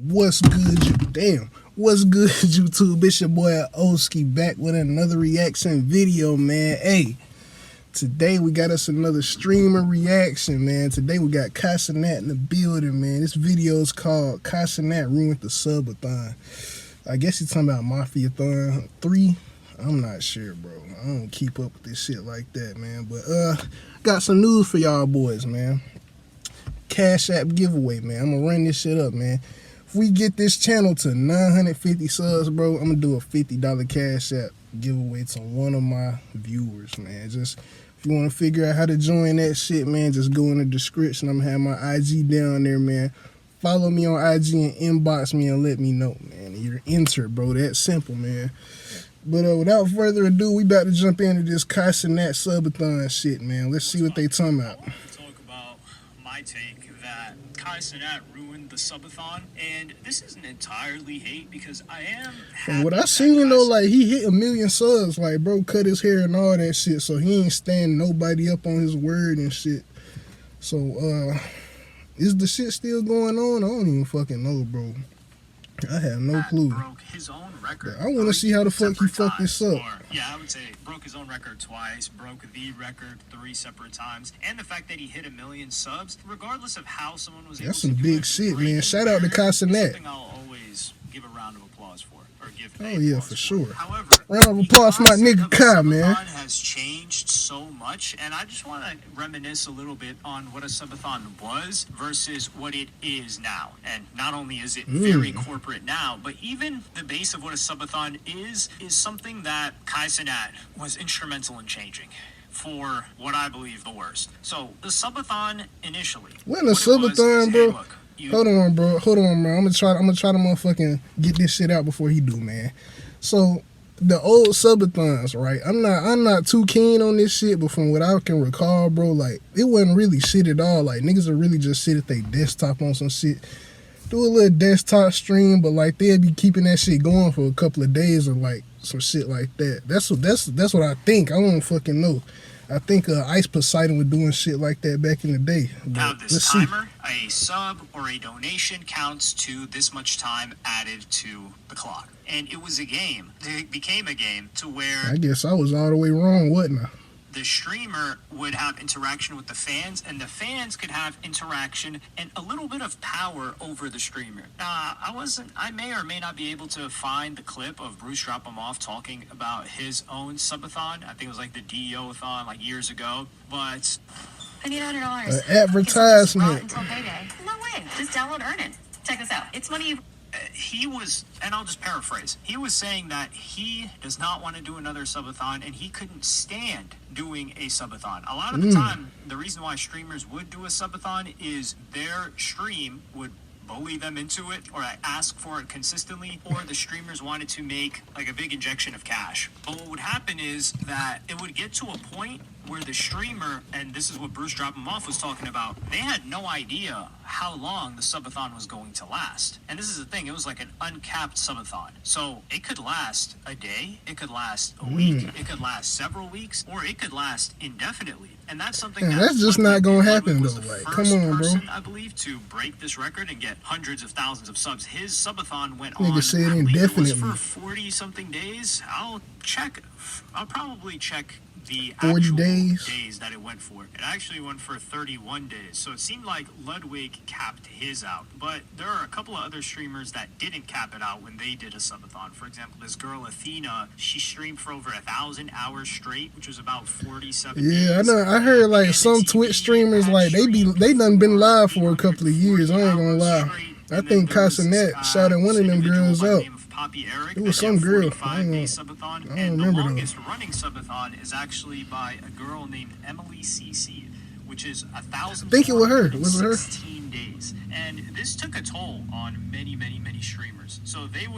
What's good, What's good, YouTube? It's your boy Oski back with another reaction video, man. Hey, today we got us another streamer reaction, man. Today we got Cenat in the building, man. This video is called Cenat Ruined the Subathon. I guess he's talking about Mafia-thon 3. I'm not sure, bro. I don't keep up with this shit like that, man. But got some news for y'all boys, man. Cash App giveaway, man. I'm gonna run this shit up, man. If we get this channel to 950 subs, bro, I'm gonna do a $50 Cash App giveaway to one of my viewers, man. Just if you want to figure out how to join that shit, man, just go in the description. I'm gonna have my IG down there, man. Follow me on IG and inbox me and let me know, man. You're entered, bro. That's simple, man. But without further ado, we about to jump into this Cenat Subathon shit, man. Let's see what they talking about. Talk about my take that Cenat ruined the Subathon, and this isn't entirely hate because I am From what I seen though, like he hit 1 million subs, like bro cut his hair and all that shit, so he ain't standing nobody up on his word and shit. So is the shit still going on? I don't even fucking know, bro. I have no clue. Broke his own record. I want to see how the fuck he fucked this up. Yeah, I would say broke his own record twice, broke the record 3 separate times, and the fact that he hit 1 million subs, regardless of how someone was able to do it. That's some big shit, man. Shout out to Cenat. Something I'll always give a round of applause for. Oh yeah, for sure. However, round of applause for my nigga Kai, man. Has changed so much, and I just want to reminisce a little bit on what a Subathon was versus what it is now. And not only is it very corporate now, but even the base of what a Subathon is something that Cenat was instrumental in changing for what I believe the worst. So the Subathon initially. When the Subathon, bro? Hey, look, Hold on, bro. I'm gonna try to motherfucking get this shit out before he do, man. So the old Subathons, right? I'm not too keen on this shit, but from what I can recall, bro, like it wasn't really shit at all. Like niggas would really just sit at their desktop on some shit, do a little desktop stream, but like they'd be keeping that shit going for a couple of days or like some shit like that. That's what I think. I don't fucking know. I think Ice Poseidon was doing shit like that back in the day. Now this timer, a sub or a donation counts to this much time added to the clock. And it was a game. It became a game to where I guess I was all the way wrong, wasn't I? The streamer would have interaction with the fans, and the fans could have interaction and a little bit of power over the streamer. I may or may not be able to find the clip of Bruce Drop 'em Off talking about his own subathon. I think it was like the DEO-a-thon like years ago, but I need $100. Advertisement. Until payday. No way. Just download Earn It. Check this out. It's money you... He was, and I'll just paraphrase, he was saying that he does not want to do another subathon and he couldn't stand doing a subathon. A lot of the time, the reason why streamers would do a subathon is their stream would bully them into it or ask for it consistently, or the streamers wanted to make like a big injection of cash. But what would happen is that it would get to a point where the streamer, and this is what Bruce Drop 'em Off was talking about, they had no idea how long the subathon was going to last. And this is the thing, it was like an uncapped subathon. So it could last a day, it could last a week, it could last several weeks, or it could last indefinitely. And that's something that's just not gonna happen though. Like, come on, bro. I believe to break this record and get hundreds of thousands of subs. His subathon went Nigga on, said I believe it was indefinitely. for 40 something days. I'll probably check the 40 actual days that it went for. It actually went for 31 days. So it seemed like Ludwig capped his out. But there are a couple of other streamers that didn't cap it out when they did a subathon. For example, this girl Athena, she streamed for over 1,000 hours straight, which was about 47 days. Yeah, I know. I heard like some Twitch streamers, like they done been live for a couple of years. I ain't gonna lie. I think Cenat shouted one of them girls out. It was some girl. I don't remember the longest running subathon is actually by a girl named Emily CC, which is 1,000. I think it was her. Was it her? 16 days, and this took a toll on many streamers. So there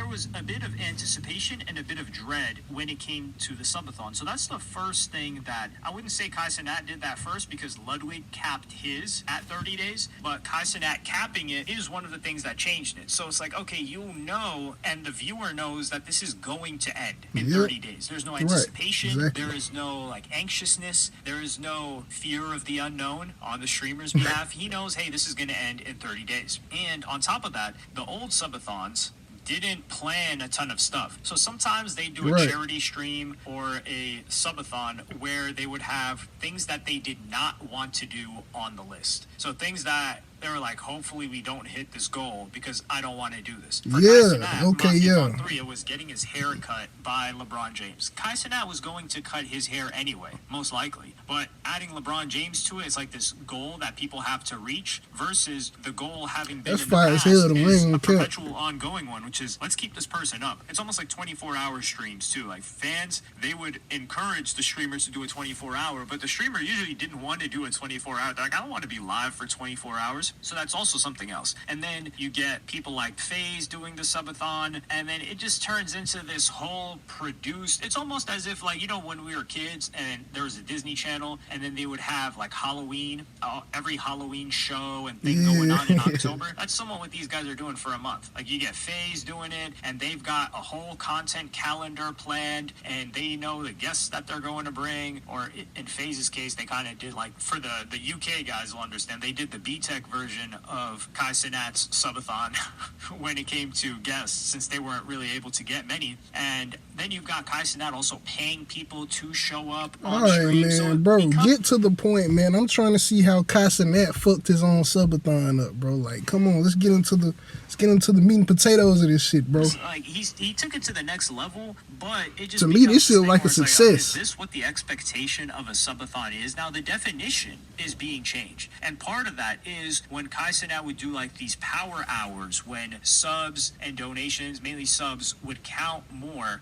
was a bit of anticipation and a bit of dread when it came to the subathon. So that's the first thing that I wouldn't say Cenat did that first, because Ludwig capped his at 30 days, but Cenat capping it is one of the things that changed it. So it's like, okay, you know, and the viewer knows that this is going to end in 30 days. There's no anticipation. Right. Exactly. There is no like anxiousness. There is no fear of the unknown on the streamer's behalf. He knows, hey, hey, this is going to end in 30 days. And on top of that, the old Subathons didn't plan a ton of stuff. So sometimes they do a Right. charity stream or a subathon where they would have things that they did not want to do on the list. So things that they were like, hopefully we don't hit this goal because I don't want to do this. For Yeah, Kai Cenat, okay, Subathon yeah. 3, it was getting his hair cut by LeBron James. Kai Cenat was going to cut his hair anyway, most likely. But adding LeBron James to it, it's like this goal that people have to reach versus the goal having been That's in the fire as past hell, the is ring a cut. perpetual ongoing one, which is let's keep this person up. It's almost like 24-hour streams too. Like fans, they would encourage the streamers to do a 24-hour, but the streamer usually didn't want to do a 24-hour. They're like, I don't want to be live for 24 hours. So that's also something else. And then you get people like FaZe doing the subathon, and then it just turns into this whole produced. It's almost as if, like, you know, when we were kids and there was a Disney Channel, and then they would have like Halloween, every Halloween show and thing going on in October. That's somewhat what these guys are doing for a month. Like you get FaZe doing it, and they've got a whole content calendar planned, and they know the guests that they're going to bring. Or in FaZe's case, they kind of did, like, for the UK guys will understand, they did the B-Tech version of Kai Cenat's subathon when it came to guests, since they weren't really able to get many. And then you've got Kai Cenat also paying people to show up on All right, stream. man, So it bro, becomes- get to the point, man. I'm trying to see how Kai Cenat fucked his own subathon up, bro. Like, come on, let's get into the meat and potatoes of this shit, bro. Like he took it to the next level, but it just To me, becomes this thing feel like where a it's success. is this what the expectation of a subathon is? Now the definition is being changed, and part of that is when Kai Cenat would do like these power hours when subs and donations, mainly subs, would count more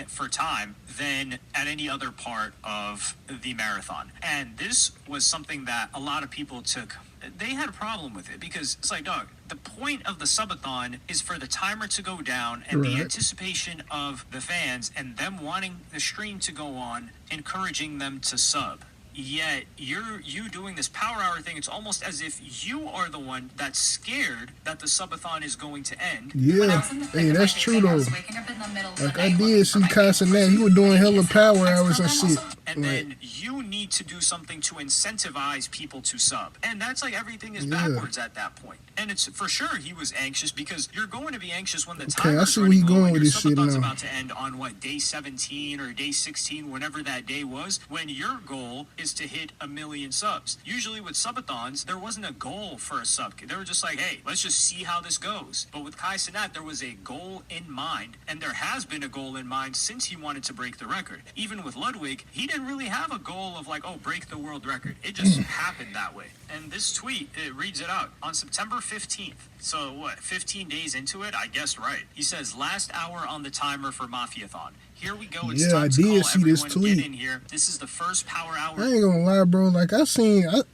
for time than at any other part of the marathon. And this was something that a lot of people took. They had a problem with it because it's like, dog, the point of the subathon is for the timer to go down and the Right. anticipation of the fans and them wanting the stream to go on, encouraging them to sub. Yet you doing this power hour thing, it's almost as if you are the one that's scared that the subathon is going to end. When I Yeah, was in the thick hey, of that's my true thing, I though. was waking up in the middle of the Like, I night looking did for see my Kai games. Cenat. He was doing hella power hours and Next shit. program And Like, then you need to do something to incentivize people to sub. And that's like everything is Yeah. backwards at that point. And it's for sure he was anxious because you're going to be anxious when the Okay, I timer's see where running you low going and with your this shit subathon's now. about to end on what, day 17 or day 16, whenever that day was, when your goal is to hit 1 million subs. Usually with subathons, there wasn't a goal for a sub. They were just like, hey, let's just see how this goes. But with Kai Cenat, there was a goal in mind, and there has been a goal in mind since he wanted to break the record. Even with Ludwig, he didn't really have a goal of like, oh, break the world record. It just happened that way. And this tweet, it reads it out. On September 15th, so what, 15 days into it? I guessed right. He says, last hour on the timer for Mafiathon. Here we go. It's Yeah, time I to did call see this everyone. tweet. Get in here. This is the first power hour. I ain't gonna lie, bro. Like, I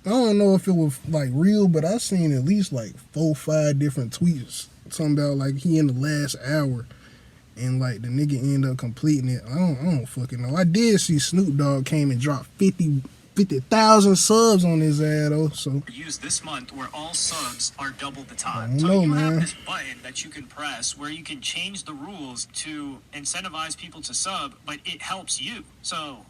don't know if it was like real, but I seen at least like 4-5 different tweets. Something about like he in the last hour, and like the nigga end up completing it. I don't fucking know. I did see Snoop Dogg came and dropped 50,000 subs on his ass though. So Used this month where all subs are double the I time. don't So know, you man. have this button that you can press where you can change the rules to incentivize people to sub, but it helps you. So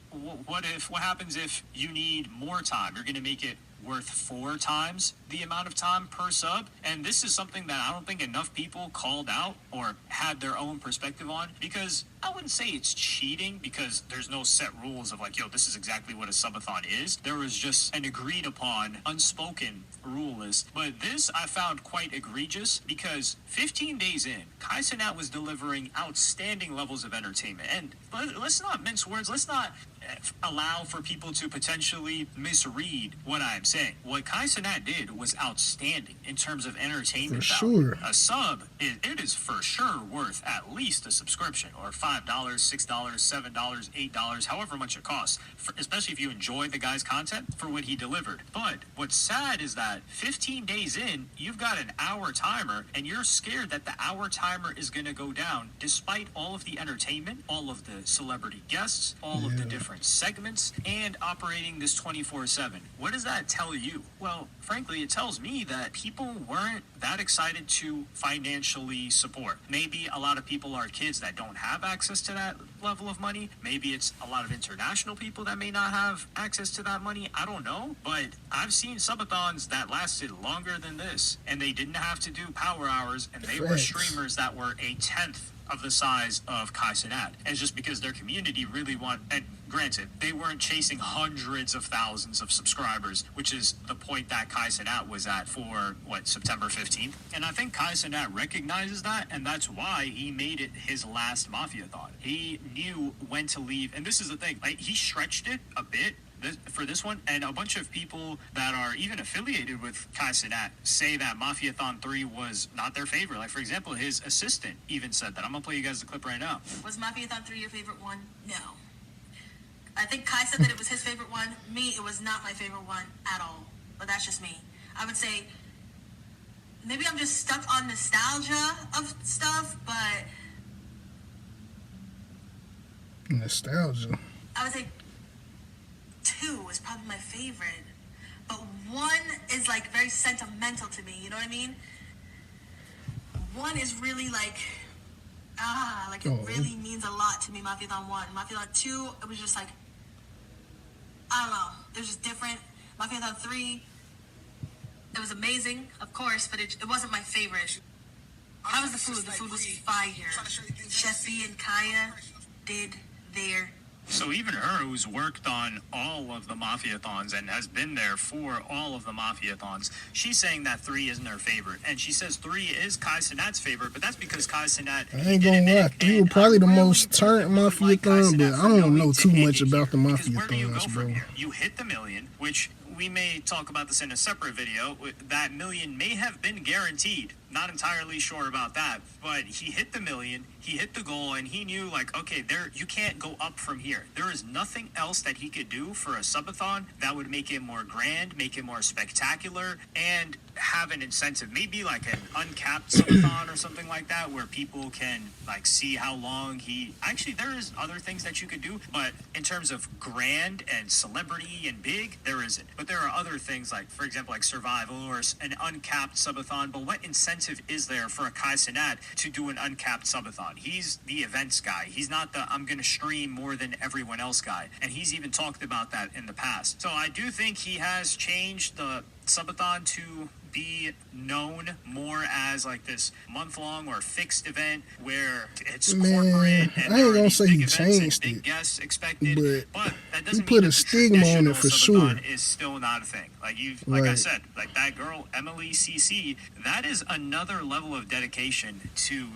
what happens if you need more time? You're going to make it worth 4 times the amount of time per sub. And this is something that I don't think enough people called out or had their own perspective on, because I wouldn't say it's cheating because there's no set rules of like, yo, this is exactly what a subathon is. There was just an agreed upon, unspoken rule list. But this I found quite egregious because 15 days in, Kai Cenat was delivering outstanding levels of entertainment. And let's not mince words. Let's not allow for people to potentially misread what I'm saying. What Kai Cenat did was outstanding in terms of entertainment For value. sure. A sub, it is for sure worth at least a subscription, or $5, $6, $7, $8, however much it costs, especially if you enjoy the guy's content for what he delivered. But what's sad is that 15 days in, you've got an hour timer, and you're scared that the hour timer is going to go down despite all of the entertainment, all of the celebrity guests, all of the different segments, and operating this 24/7. What does that tell you? Well, frankly, it tells me that people weren't that excited to financially support. Maybe a lot of people are kids that don't have access to that level of money. Maybe it's a lot of international people that may not have access to that money. I don't know. But I've seen subathons that lasted longer than this, and they didn't have to do power hours, and they were streamers that were a tenth of the size of Cenat. And it's just because their community really and granted, they weren't chasing hundreds of thousands of subscribers, which is the point that Cenat was at for, September 15th. And I think Cenat recognizes that, and that's why he made it his last Mafiathon. He knew when to leave, and this is the thing, he stretched it a bit for this one, and a bunch of people that are even affiliated with Cenat say that Mafiathon 3 was not their favorite. Like, for example, his assistant even said that. I'm gonna play you guys the clip right now. Was Mafiathon 3 your favorite one? No. I think Kai said that it was his favorite one. Me, it was not my favorite one at all. But that's just me. I would say maybe I'm just stuck on nostalgia of stuff, but nostalgia. I would say 2 is probably my favorite, but 1 is very sentimental to me. You know what I mean? 1 is really it really means a lot to me. Mafiathon 1, Mafiathon 2, it was just I don't know. It was just different. Mafiathon 3, it was amazing, of course, but it wasn't my favorite. How was the food? The food was fire. Chef B and Kaya did their. So even her, who's worked on all of the Mafiathons and has been there for all of the Mafiathons, she's saying that 3 isn't her favorite. And she says 3 is Cenat's favorite, but that's because Cenat... I ain't gonna lie, 3 was probably the most turned Mafiathon, but I don't know too much about the Mafiathons, bro. You hit the million, which we may talk about this in a separate video. That million may have been guaranteed. Not entirely sure about that, but he hit the million, he hit the goal, and he knew, okay, you can't go up from here. There is nothing else that he could do for a subathon that would make it more grand, make it more spectacular, and have an incentive. Maybe an uncapped subathon or something like that, where people can see how long he... Actually, there is other things that you could do, but in terms of grand and celebrity and big, there isn't. But there are other things, for example, survival or an uncapped subathon. But what incentive is there for a Cenat to do an uncapped subathon? He's the events guy. He's not the I'm going to stream more than everyone else guy. And he's even talked about that in the past. So I do think he has changed the subathon to be known more as this month-long or fixed event where it's corporate and I ain't gonna say he changed it, guests expected, but that doesn't put mean a stigma on it for sure. Is still not a thing. I Right. said, that girl Emily CC, that is another level of dedication to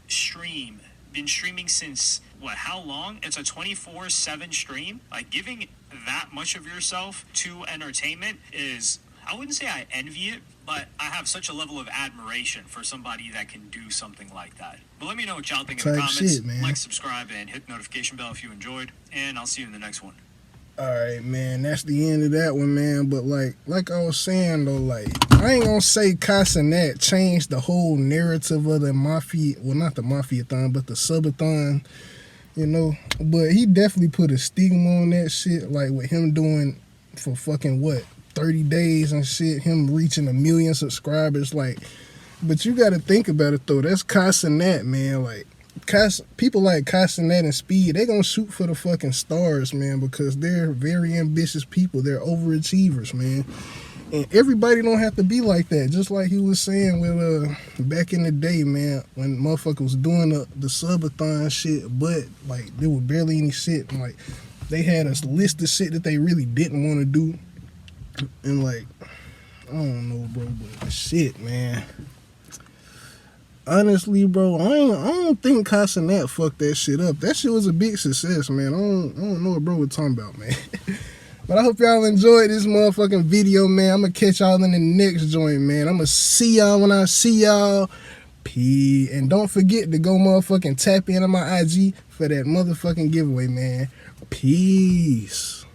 stream. Been streaming since how long? It's a 24/7 stream. Giving that much of yourself to entertainment is, I wouldn't say I envy it, but I have such a level of admiration for somebody that can do something like that. But let me know what y'all think in the comments. Shit, man. Like, subscribe, and hit the notification bell if you enjoyed. And I'll see you in the next one. Alright, man, that's the end of that one, man. But like I was saying though, I ain't gonna say Cenat changed the whole narrative of the Mafia, well, not the Mafiathon, but the Subathon, but he definitely put a stigma on that shit, with him doing for fucking 30 days and shit, him reaching 1 million subscribers, but you gotta think about it though, that's Cenat, man. People like Cenat and Speed, they gonna shoot for the fucking stars, man, because they're very ambitious people. They're overachievers, man. And everybody don't have to be like that. Just like he was saying with back in the day, man, when motherfuckers was doing the subathon shit, but there was barely any shit. And, they had a list of shit that they really didn't want to do. And I don't know, bro, but shit, man. Honestly, bro, I don't think Cenat fucked that shit up. That shit was a big success, man. I don't know what bro was talking about, man. But I hope y'all enjoyed this motherfucking video, man. I'm gonna catch y'all in the next joint, man. I'm gonna see y'all when I see y'all. Peace. And don't forget to go motherfucking tap into my IG for that motherfucking giveaway, man. Peace.